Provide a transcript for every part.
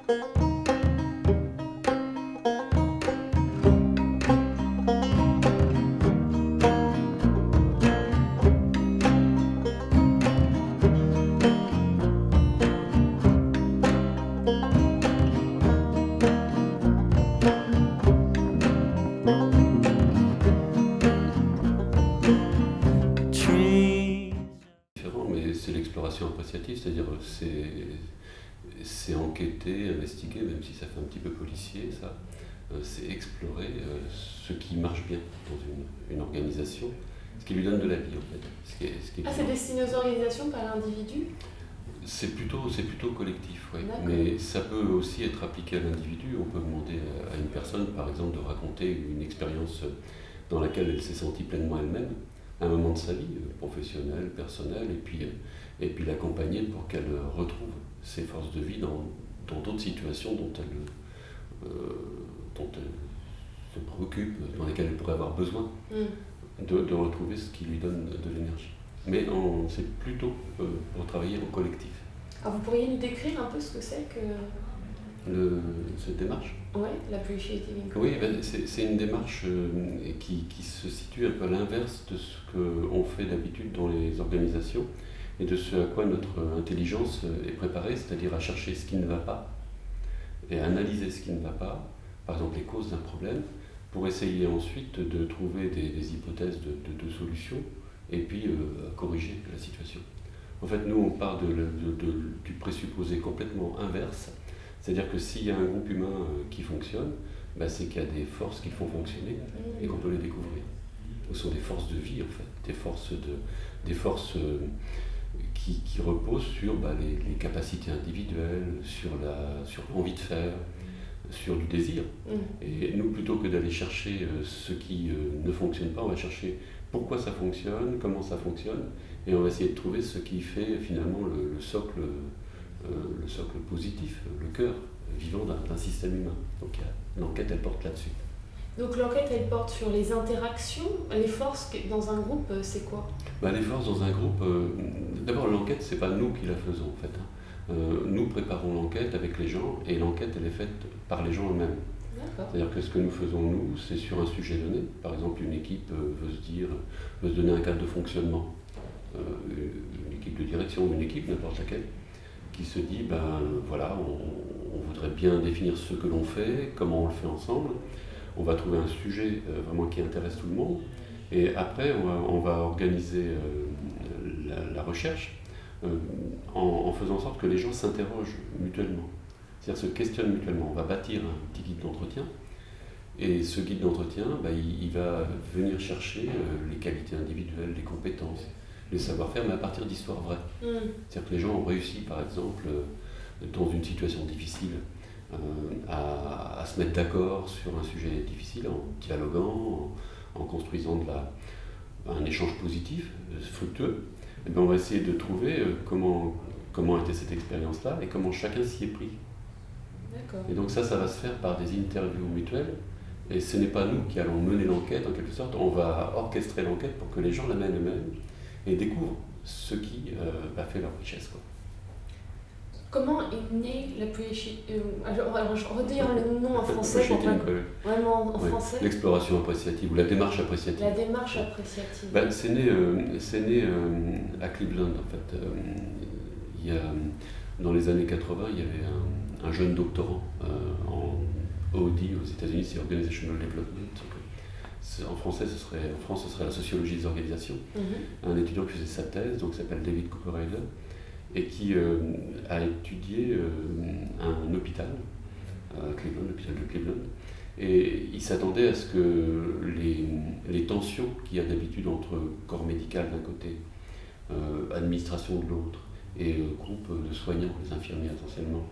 C'est l'exploration appréciative, c'est-à-dire c'est enquêter, investiguer, même si ça fait un petit peu policier, ça, c'est explorer ce qui marche bien dans une organisation, ce qui lui donne de la vie en fait. C'est destiné aux organisations, pas à l'individu? C'est plutôt collectif, oui. Mais ça peut aussi être appliqué à l'individu. On peut demander à une personne, par exemple, de raconter une expérience dans laquelle elle s'est sentie pleinement elle-même, à un moment de sa vie, professionnelle, personnelle, et puis l'accompagner pour qu'elle retrouve ses forces de vie dans d'autres situations dont elle se préoccupe, dans lesquelles elle pourrait avoir besoin de retrouver ce qui lui donne de l'énergie. Mais c'est plutôt pour travailler en collectif. Alors vous pourriez nous décrire un peu ce que c'est que... Cette démarche? Oui, l'appreciative income. Oui, c'est une démarche qui se situe un peu à l'inverse de ce qu'on fait d'habitude dans les organisations et de ce à quoi notre intelligence est préparée, c'est-à-dire à chercher ce qui ne va pas et à analyser ce qui ne va pas, par exemple les causes d'un problème, pour essayer ensuite de trouver des hypothèses de solutions et puis corriger la situation. En fait, nous, on part du présupposé complètement inverse, c'est-à-dire que s'il y a un groupe humain qui fonctionne, c'est qu'il y a des forces qui le font fonctionner et qu'on peut les découvrir. Ce sont des forces de vie, en fait, des forces qui reposent sur les capacités individuelles, sur l'envie de faire, sur du désir. Et nous, plutôt que d'aller chercher ce qui ne fonctionne pas, on va chercher pourquoi ça fonctionne, comment ça fonctionne, et on va essayer de trouver ce qui fait finalement le socle positif, le cœur vivant d'un système humain. Donc l'enquête, elle porte là-dessus. Donc l'enquête, elle porte sur les interactions, les forces dans un groupe, c'est quoi? Les forces dans un groupe, d'abord l'enquête, c'est pas nous qui la faisons en fait. Nous préparons l'enquête avec les gens, et l'enquête, elle est faite par les gens eux-mêmes. C'est-à-dire que ce que nous faisons, nous, c'est sur un sujet donné. Par exemple, une équipe veut se donner un cadre de fonctionnement. Une équipe de direction ou une équipe, n'importe laquelle, qui se dit, voilà, on voudrait bien définir ce que l'on fait, comment on le fait ensemble. On va trouver un sujet vraiment qui intéresse tout le monde. Et après, on va organiser la recherche en faisant en sorte que les gens s'interrogent mutuellement. C'est-à-dire se questionnent mutuellement. On va bâtir un petit guide d'entretien. Et ce guide d'entretien, il va venir chercher les qualités individuelles, les compétences, les savoir-faire, mais à partir d'histoires vraies. C'est-à-dire que les gens ont réussi, par exemple, dans une situation difficile, à se mettre d'accord sur un sujet difficile, en dialoguant, en construisant un échange positif, fructueux. Et on va essayer de trouver comment était cette expérience-là et comment chacun s'y est pris. Et donc ça va se faire par des interviews mutuelles. Et ce n'est pas nous qui allons mener l'enquête, en quelque sorte. On va orchestrer l'enquête pour que les gens la mènent eux-mêmes et découvrent ce qui fait leur richesse. Comment est né l'appreciative? Je redire le nom en français. Vraiment en français. L'exploration appréciative ou la démarche appréciative. La démarche appréciative. C'est né à Cleveland en fait. Dans les années 80, il y avait un jeune doctorant en OD aux États-Unis, c'est Organizational Development. En France, ce serait la sociologie des organisations. Un étudiant qui faisait sa thèse, donc s'appelle David Cooper-Heidler, et qui a étudié un hôpital à Cleveland, l'hôpital de Cleveland, et il s'attendait à ce que les tensions qu'il y a d'habitude entre corps médical d'un côté, administration de l'autre, et groupe de soignants, les infirmiers essentiellement,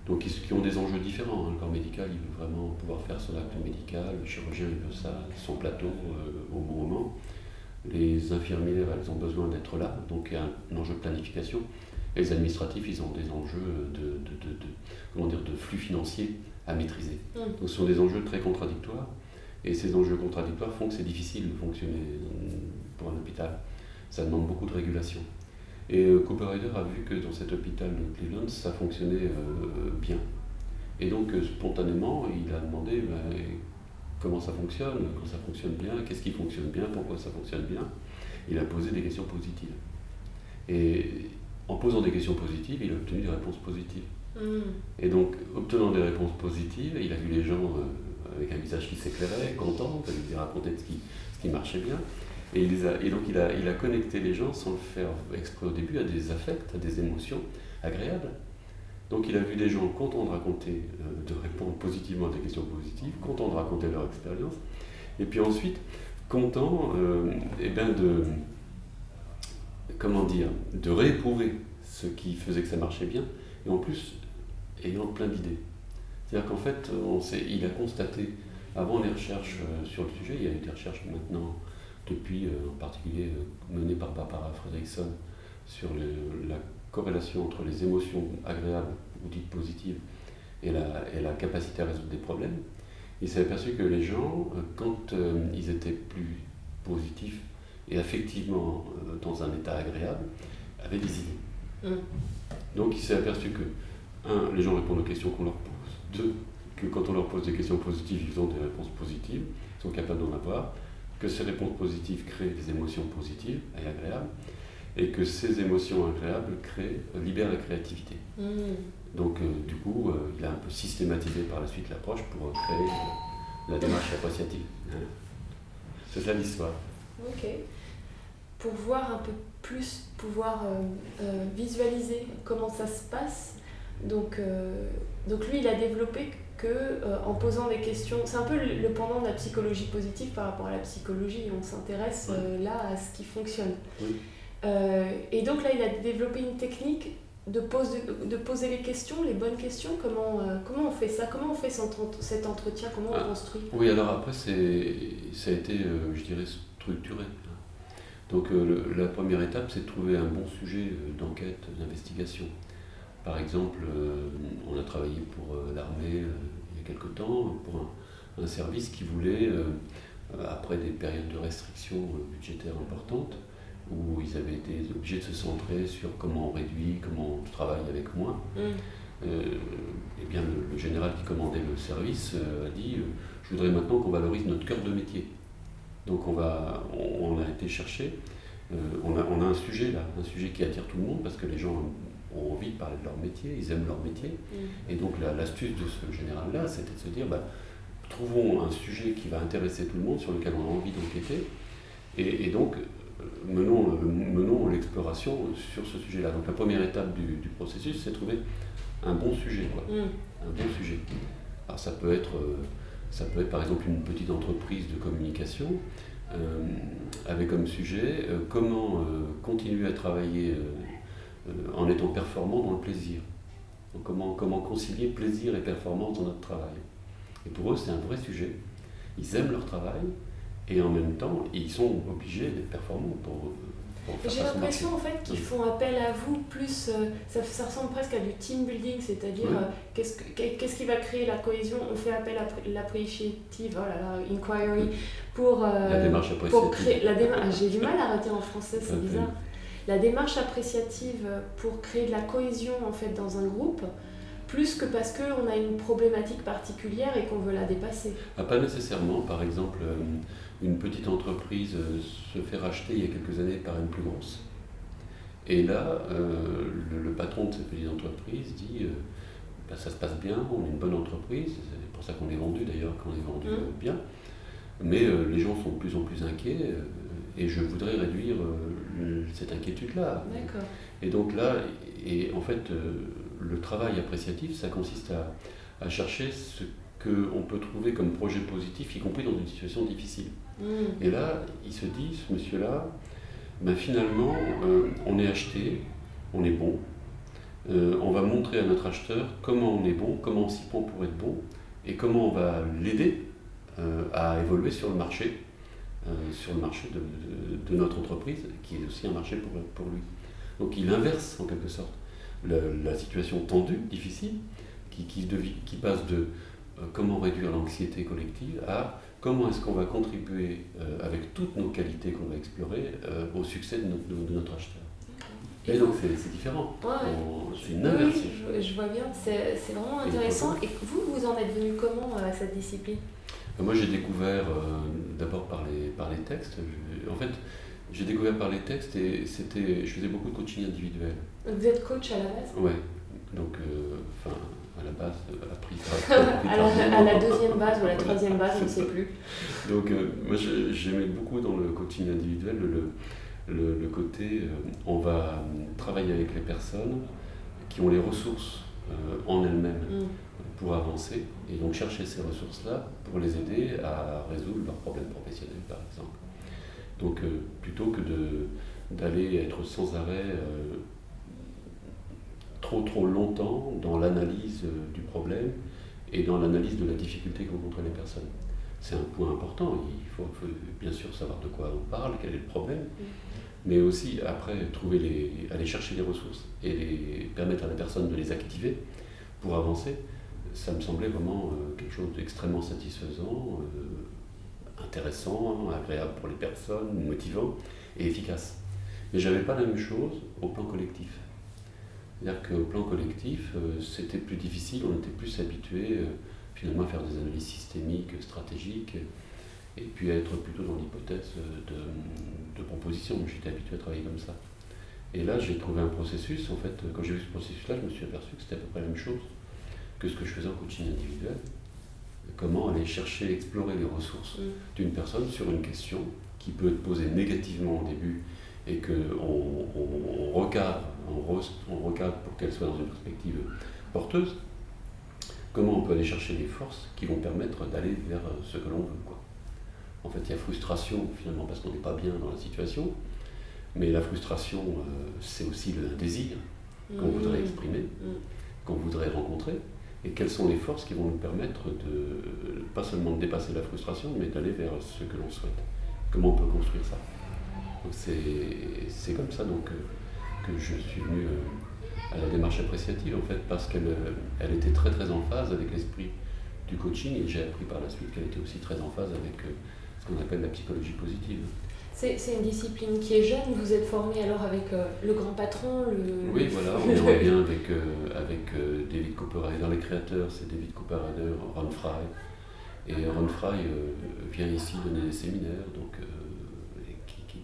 donc qui ont des enjeux différents. Le corps médical, il veut vraiment pouvoir faire son acte médical, le chirurgien, il veut ça, son plateau au bon moment. Les infirmières, elles ont besoin d'être là, donc il y a un enjeu de planification. Et les administratifs, ils ont des enjeux de flux financiers à maîtriser. Donc ce sont des enjeux très contradictoires. Et ces enjeux contradictoires font que c'est difficile de fonctionner pour un hôpital. Ça demande beaucoup de régulation. Et Cooper Ryder a vu que dans cet hôpital de Cleveland, ça fonctionnait bien. Et donc, spontanément, il a demandé comment ça fonctionne, quand ça fonctionne bien, qu'est-ce qui fonctionne bien, pourquoi ça fonctionne bien. Il a posé des questions positives. Et en posant des questions positives, il a obtenu des réponses positives. Et donc, obtenant des réponses positives, il a vu les gens avec un visage qui s'éclairait, contents, il a raconté ce qui marchait bien. Et donc, il a connecté les gens sans le faire exprès au début à des affects, à des émotions agréables. Donc, il a vu des gens contents de raconter, de répondre positivement à des questions positives, contents de raconter leur expérience. Et puis ensuite, contents de rééprouver ce qui faisait que ça marchait bien, et en plus, ayant plein d'idées. C'est-à-dire qu'en fait, il a constaté, avant les recherches sur le sujet, il y a eu des recherches maintenant, depuis en particulier menées par Barbara Fredrickson, sur la corrélation entre les émotions agréables ou dites positives et la capacité à résoudre des problèmes. Il s'est aperçu que les gens, quand ils étaient plus positifs et affectivement dans un état agréable, avaient des idées. Donc il s'est aperçu que, les gens répondent aux questions qu'on leur pose. 2, que quand on leur pose des questions positives, ils ont des réponses positives, ils sont capables d'en avoir, que ces réponses positives créent des émotions positives et agréables, et que ces émotions agréables libèrent la créativité. Donc du coup, il a un peu systématisé par la suite l'approche pour créer la démarche appréciative. C'est ça l'histoire. Ok. Pour voir un peu plus, pouvoir visualiser comment ça se passe, donc lui il a développé en posant des questions, c'est un peu le pendant de la psychologie positive par rapport à la psychologie, on s'intéresse là à ce qui fonctionne. Oui. Et donc là il a développé une technique de poser les questions, les bonnes questions. Comment on fait ça? Comment on fait cet entretien? Comment on construit? Oui, alors après ça a été, je dirais, structuré. Donc la première étape, c'est de trouver un bon sujet d'enquête, d'investigation. Par exemple, on a travaillé pour l'armée il y a quelque temps, pour un service qui voulait, après des périodes de restrictions budgétaires importantes, où ils avaient été obligés de se centrer sur comment on réduit, comment on travaille avec moins. Eh bien, le général qui commandait le service a dit je voudrais maintenant qu'on valorise notre cœur de métier. Donc on a été chercher, on a un sujet là, un sujet qui attire tout le monde parce que les gens ont envie de parler de leur métier, ils aiment leur métier. Et donc l'astuce de ce général-là, c'était de se dire trouvons un sujet qui va intéresser tout le monde, sur lequel on a envie d'enquêter, et donc menons l'exploration sur ce sujet-là. Donc la première étape du processus, c'est trouver un bon sujet, un bon sujet. Alors ça peut être par exemple une petite entreprise de communication avec comme sujet comment continuer à travailler en étant performant dans le plaisir. Donc comment concilier plaisir et performance dans notre travail. Et pour eux, c'est un vrai sujet. Ils aiment leur travail et en même temps, ils sont obligés d'être performants pour faire J'ai l'impression en fait qu'ils font appel à vous plus, ça ressemble presque à du team building, c'est-à-dire qu'est-ce qui va créer la cohésion. On fait appel à l'appreciative, inquiry, pour la démarche appréciative. Pour créer j'ai du mal à arrêter en français, c'est bizarre. La démarche appréciative pour créer de la cohésion en fait dans un groupe, plus que parce qu'on a une problématique particulière et qu'on veut la dépasser. Pas nécessairement. Par exemple, une petite entreprise se fait racheter il y a quelques années par une plus grosse. Et là, le patron de cette petite entreprise dit ça se passe bien, on est une bonne entreprise, c'est pour ça qu'on est vendu d'ailleurs, qu'on est vendu bien. Mais les gens sont de plus en plus inquiets et je voudrais réduire cette inquiétude-là. D'accord. Et donc là, en fait, le travail appréciatif, ça consiste à chercher ce qu'on peut trouver comme projet positif, y compris dans une situation difficile. Et là, il se dit, ce monsieur-là, finalement, on est acheté, on est bon, on va montrer à notre acheteur comment on est bon, comment on s'y prend pour être bon, et comment on va l'aider à évoluer sur le marché de notre entreprise, qui est aussi un marché pour lui. Donc il inverse en quelque sorte la situation tendue, difficile, qui passe de comment réduire l'anxiété collective à comment est-ce qu'on va contribuer avec toutes nos qualités qu'on va explorer au succès de notre acheteur. Et donc c'est différent, c'est une inversion. Oui, je vois bien, c'est vraiment intéressant. Et vous en êtes venu comment à cette discipline? Moi j'ai découvert d'abord par les textes. En fait, j'ai découvert par les textes et je faisais beaucoup de coaching individuel. Vous êtes coach à la base? Ouais, donc à la base, à la deuxième base ou à la troisième base, on ne sait plus. Donc moi j'aimais beaucoup dans le coaching individuel le côté on va travailler avec les personnes qui ont les ressources en elles-mêmes pour avancer et donc chercher ces ressources-là pour les aider à résoudre leurs problèmes professionnels par exemple. Donc plutôt que d'aller être sans arrêt trop longtemps dans l'analyse du problème et dans l'analyse de la difficulté que rencontrent les personnes. C'est un point important, il faut bien sûr savoir de quoi on parle, quel est le problème, mais aussi après aller chercher les ressources et permettre à la personne de les activer pour avancer. Ça me semblait vraiment quelque chose d'extrêmement satisfaisant, intéressant, agréable pour les personnes, motivant et efficace. Mais je n'avais pas la même chose au plan collectif. C'est-à-dire qu'au plan collectif, c'était plus difficile, on était plus habitué finalement à faire des analyses systémiques, stratégiques, et puis à être plutôt dans l'hypothèse de proposition. J'étais habitué à travailler comme ça. Et là, j'ai trouvé un processus, en fait, quand j'ai vu ce processus-là, je me suis aperçu que c'était à peu près la même chose que ce que je faisais en coaching individuel. Comment aller chercher, explorer les ressources d'une personne sur une question qui peut être posée négativement au début et qu'on recadre pour qu'elle soit dans une perspective porteuse. Comment on peut aller chercher les forces qui vont permettre d'aller vers ce que l'on veut, quoi. En fait, il y a frustration finalement parce qu'on n'est pas bien dans la situation, mais la frustration, c'est aussi le désir qu'on voudrait exprimer, qu'on voudrait rencontrer. Et quelles sont les forces qui vont nous permettre pas seulement de dépasser la frustration, mais d'aller vers ce que l'on souhaite. Comment on peut construire ça? Donc c'est comme ça donc, que je suis venu à la démarche appréciative, en fait, parce qu'elle était très très en phase avec l'esprit du coaching, et j'ai appris par la suite qu'elle était aussi très en phase avec ce qu'on appelle la psychologie positive. C'est une discipline qui est jeune, vous êtes formé alors avec le grand patron, Oui, voilà, on est en lien avec David Cooperrider. Dans les créateurs, c'est David Cooperrider, Ron Fry. Et Ron Fry vient ici donner des séminaires, donc, qui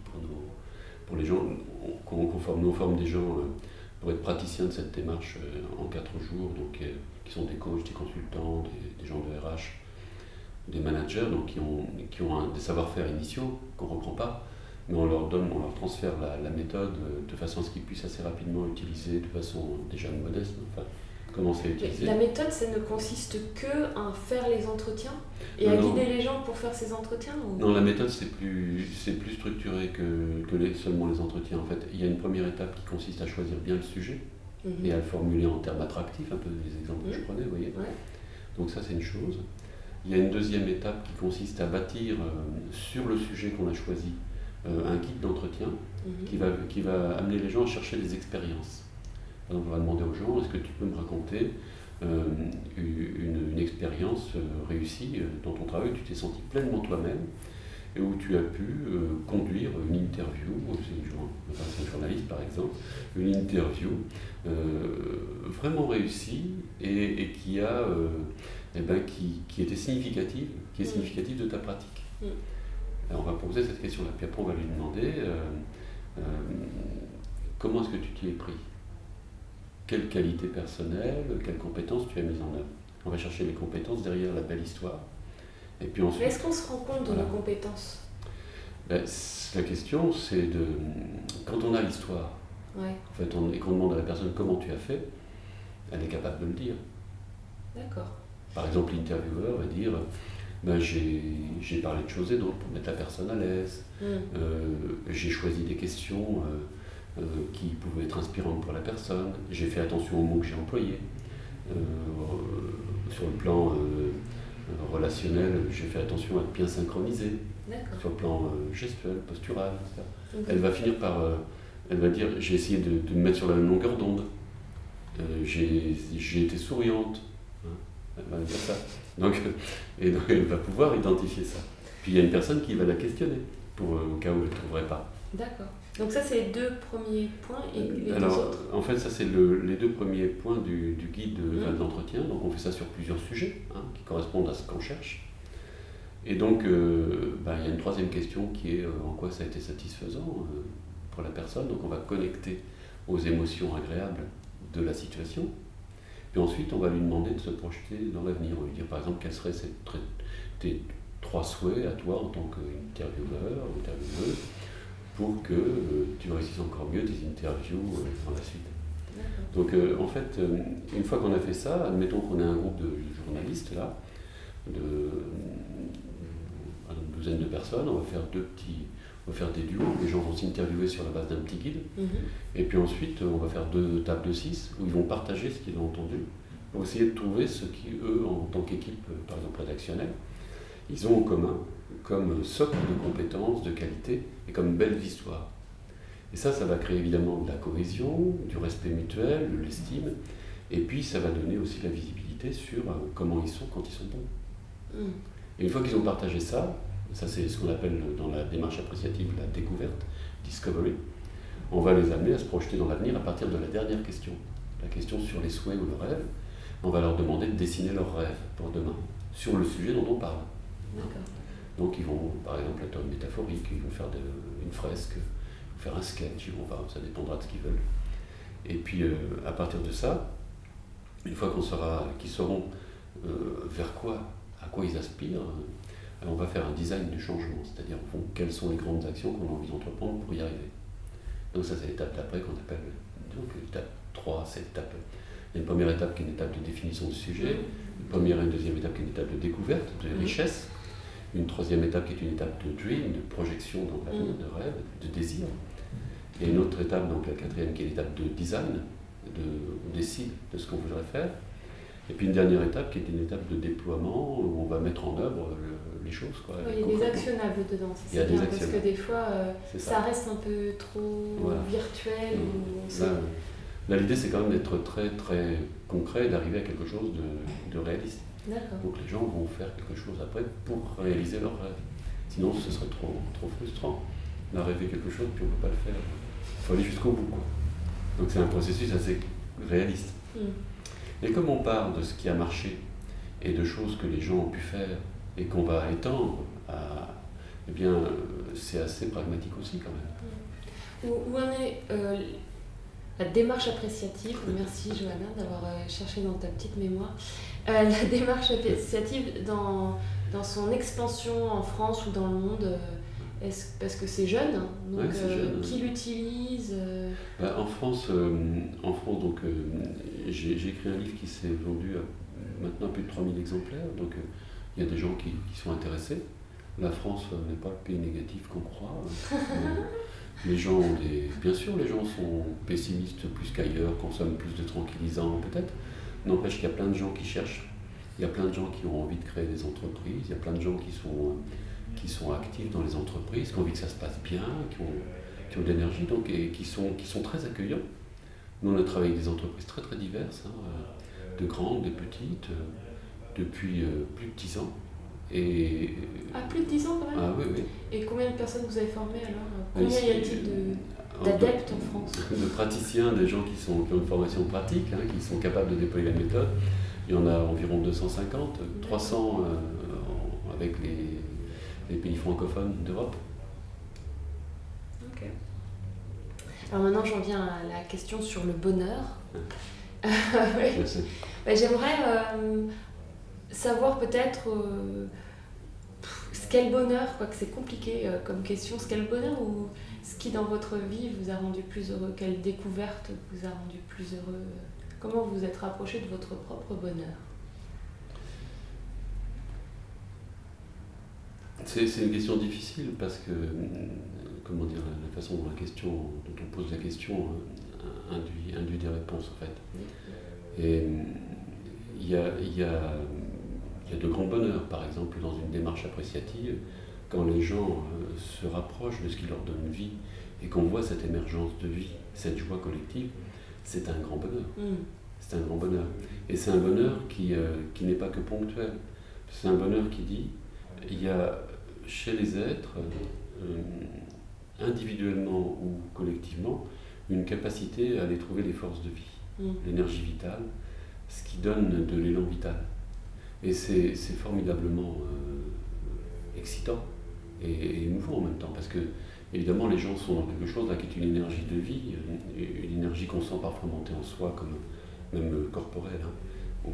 pour les gens, nous on forme des gens pour être praticiens de cette démarche en 4 jours, donc, qui sont des coachs, des consultants, des gens de RH, des managers, donc qui ont des savoir-faire initiaux qu'on ne reprend pas, mais on leur transfère la méthode de façon à ce qu'ils puissent assez rapidement utiliser de façon déjà modeste, enfin, commencer à utiliser. La méthode, ça ne consiste que à faire les entretiens et à guider les gens pour faire ces entretiens ou... Non, la méthode c'est plus structuré que seulement les entretiens. En fait, il y a une première étape qui consiste à choisir bien le sujet et à le formuler en termes attractifs, un peu les exemples que je prenais, vous voyez. Ouais. Donc ça c'est une chose. Il y a une deuxième étape qui consiste à bâtir sur le sujet qu'on a choisi un guide d'entretien qui va amener les gens à chercher des expériences. Par exemple, on va demander aux gens, est-ce que tu peux me raconter une expérience réussie dans ton travail où tu t'es senti pleinement toi-même et où tu as pu conduire une interview, c'est un journaliste par exemple, une interview vraiment réussie et qui a... qui était significative, qui est significative de ta pratique. Alors on va poser cette question-là, puis après on va lui demander comment est-ce que tu t'y es pris? Quelle qualité personnelle, quelles compétences tu as mises en œuvre? On va chercher les compétences derrière la belle histoire. Et puis ensuite, est-ce qu'on se rend compte de nos compétences? La question, c'est quand on a l'histoire, en fait, et qu'on demande à la personne comment tu as fait, elle est capable de le dire. D'accord. Par exemple, l'intervieweur va dire j'ai parlé de choses et d'autres pour mettre la personne à l'aise. J'ai choisi des questions qui pouvaient être inspirantes pour la personne. J'ai fait attention aux mots que j'ai employés. Sur le plan relationnel, j'ai fait attention à être bien synchronisé. Sur le plan gestuel, postural, etc. Elle va finir par... elle va dire j'ai essayé de me mettre sur la même longueur d'onde. J'ai été souriante. Elle va dire ça. Donc elle va pouvoir identifier ça. Puis il y a une personne qui va la questionner, au cas où elle ne trouverait pas. D'accord. Donc ça, c'est les 2 premiers points et les 2 autres. En fait, ça, c'est les 2 premiers points du guide d'entretien. Donc on fait ça sur plusieurs sujets qui correspondent à ce qu'on cherche. Et donc, il y a une 3e question qui est en quoi ça a été satisfaisant pour la personne. Donc on va connecter aux émotions agréables de la situation. Puis ensuite, on va lui demander de se projeter dans l'avenir. On va lui dire par exemple quels seraient tes 3 souhaits à toi en tant qu'intervieweur ou intervieweuse pour que tu réussisses encore mieux tes interviews dans la suite. Donc en fait, une fois qu'on a fait ça, admettons qu'on a un groupe de journalistes là, une douzaine de personnes, on va faire des duos, les gens vont s'interviewer sur la base d'un petit guide, et puis ensuite on va faire 2 tables de 6 où ils vont partager ce qu'ils ont entendu, pour essayer de trouver ce qui, eux, en tant qu'équipe, par exemple rédactionnelle, ils ont en commun comme socle de compétences, de qualité et comme belles histoires. Et ça va créer évidemment de la cohésion, du respect mutuel, de l'estime, et puis ça va donner aussi la visibilité sur comment ils sont quand ils sont bons. Et une fois qu'ils ont partagé ça c'est ce qu'on appelle dans la démarche appréciative la découverte, discovery, on va les amener à se projeter dans l'avenir à partir de la dernière question, la question sur les souhaits ou le rêve. On va leur demander de dessiner leurs rêves pour demain, sur le sujet dont on parle. D'accord. Donc ils vont, par exemple, être métaphoriques, ils vont faire une fresque, faire un sketch, ça dépendra de ce qu'ils veulent. Et puis à partir de ça, une fois qu'ils sauront à quoi ils aspirent, on va faire un design du changement, c'est-à-dire quelles sont les grandes actions qu'on a envie d'entreprendre pour y arriver. Donc ça, c'est l'étape d'après qu'on appelle l'étape 3, c'est l'étape. Il y a une première étape qui est une étape de définition du sujet, une première et une deuxième étape qui est une étape de découverte, de richesse, une 3e étape qui est une étape de dream, de projection dans l'avenir, de rêve, de désir, et une autre étape, donc la 4e, qui est l'étape de design, on décide de ce qu'on voudrait faire, et puis une dernière étape qui est une étape de déploiement où on va mettre en œuvre les choses. Il y a des actionnables dedans, c'est bien, parce que des fois ça reste un peu trop virtuel. Là, l'idée c'est quand même d'être très très concret, d'arriver à quelque chose de réaliste. D'accord. Donc les gens vont faire quelque chose après pour réaliser leur rêve. Sinon ce serait trop frustrant. On a rêvé quelque chose puis on ne peut pas le faire. Il faut aller jusqu'au bout. Donc c'est un processus assez réaliste. Et comme on parle de ce qui a marché et de choses que les gens ont pu faire et qu'on va étendre, c'est assez pragmatique aussi quand même. Où en est la démarche appréciative? Merci Johanna d'avoir cherché dans ta petite mémoire. La démarche appréciative dans son expansion en France ou dans le monde, parce que c'est jeune, donc c'est jeune. Qui l'utilise En France, j'ai écrit un livre qui s'est vendu à maintenant plus de 3000 exemplaires, donc il y a des gens qui sont intéressés. La France n'est pas le pays négatif qu'on croit. Les gens bien sûr, les gens sont pessimistes plus qu'ailleurs, consomment plus de tranquillisants peut-être. N'empêche qu'il y a plein de gens qui cherchent, il y a plein de gens qui ont envie de créer des entreprises, il y a plein de gens qui sont actifs dans les entreprises, qui ont envie que ça se passe bien, qui ont de l'énergie, donc, et qui sont très accueillants. Nous, on a travaillé avec des entreprises très très diverses, de grandes, des petites, depuis plus de 10 ans. Plus de 10 ans quand même? Ah oui. Et combien de personnes vous avez formées alors? Combien y a-t-il d'adeptes en France? De praticiens, des gens qui ont une formation pratique, qui sont capables de déployer la méthode. Il y en a environ 250, 300 avec les pays francophones d'Europe. Ok. Alors maintenant j'en viens à la question sur le bonheur. J'aimerais savoir peut-être ce qu'est le bonheur, quoique c'est compliqué comme question, ce qu'est le bonheur ou ce qui dans votre vie vous a rendu plus heureux, quelle découverte vous a rendu plus heureux, comment vous êtes rapproché de votre propre bonheur? C'est une question difficile parce que, la façon dont on pose la question induit des réponses en fait. Et il y a de grands bonheurs, par exemple, dans une démarche appréciative, quand les gens se rapprochent de ce qui leur donne vie et qu'on voit cette émergence de vie, cette joie collective, c'est un grand bonheur. C'est un grand bonheur. Et c'est un bonheur qui n'est pas que ponctuel. C'est un bonheur qui dit, il y a chez les êtres individuellement ou collectivement, une capacité à aller trouver les forces de vie, l'énergie vitale, ce qui donne de l'élan vital. Et c'est formidablement excitant et émouvant en même temps, parce que évidemment les gens sont dans quelque chose là qui est une énergie de vie, une énergie qu'on sent parfois monter en soi, comme même corporelle, où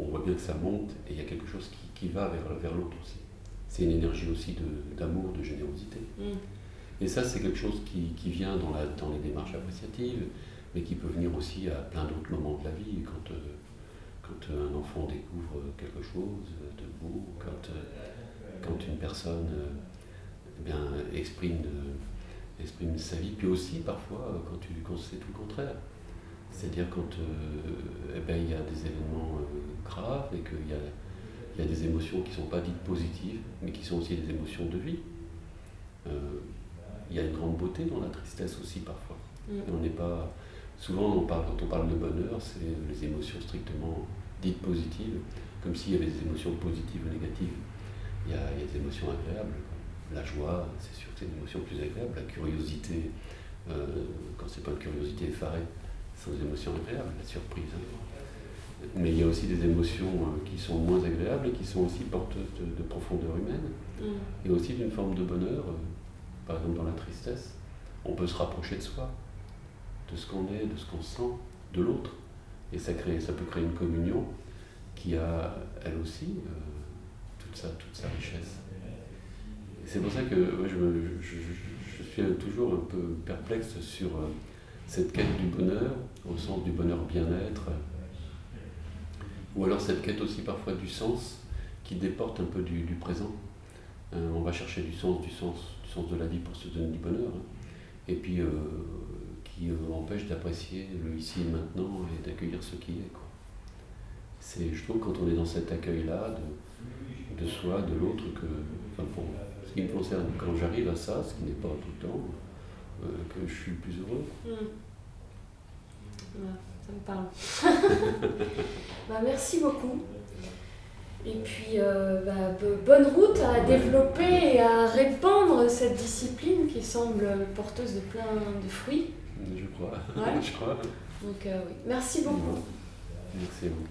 on voit bien que ça monte et il y a quelque chose qui va vers l'autre aussi. C'est une énergie aussi d'amour, de générosité. Et ça, c'est quelque chose qui vient dans les démarches appréciatives, mais qui peut venir aussi à plein d'autres moments de la vie, quand un enfant découvre quelque chose de beau, quand une personne exprime sa vie, puis aussi parfois quand c'est tout le contraire. C'est-à-dire quand il y a des événements graves et qu'il y a des émotions qui ne sont pas dites positives, mais qui sont aussi des émotions de vie. Il y a une grande beauté dans la tristesse aussi parfois. On n'est pas... Souvent, quand on parle de bonheur, c'est les émotions strictement dites positives, comme s'il y avait des émotions positives ou négatives. Il y a des émotions agréables. La joie, c'est sûr que c'est une émotion plus agréable. La curiosité, quand c'est pas une curiosité effarée, c'est des émotions agréables, la surprise. Mais il y a aussi des émotions qui sont moins agréables et qui sont aussi porteuses de profondeur humaine. Et aussi d'une forme de bonheur, par exemple dans la tristesse, on peut se rapprocher de soi, de ce qu'on est, de ce qu'on sent, de l'autre. Et ça peut créer une communion qui a, elle aussi, toute sa richesse. Et c'est pour ça que je suis toujours un peu perplexe sur cette quête du bonheur, au sens du bonheur bien-être, ou alors cette quête aussi parfois du sens, qui déporte un peu du présent. On va chercher du sens de la vie pour se donner du bonheur, et puis qui empêche d'apprécier le ici et maintenant et d'accueillir ce qui est, quoi. Je trouve quand on est dans cet accueil-là de soi, de l'autre, pour ce qui me concerne, quand j'arrive à ça, ce qui n'est pas tout le temps, que je suis plus heureux. Ça me parle. Merci beaucoup. Et puis, bonne route à développer et à répandre cette discipline qui semble porteuse de plein de fruits. Je crois. Ouais. Je crois. Donc, oui. Merci beaucoup. Merci à vous.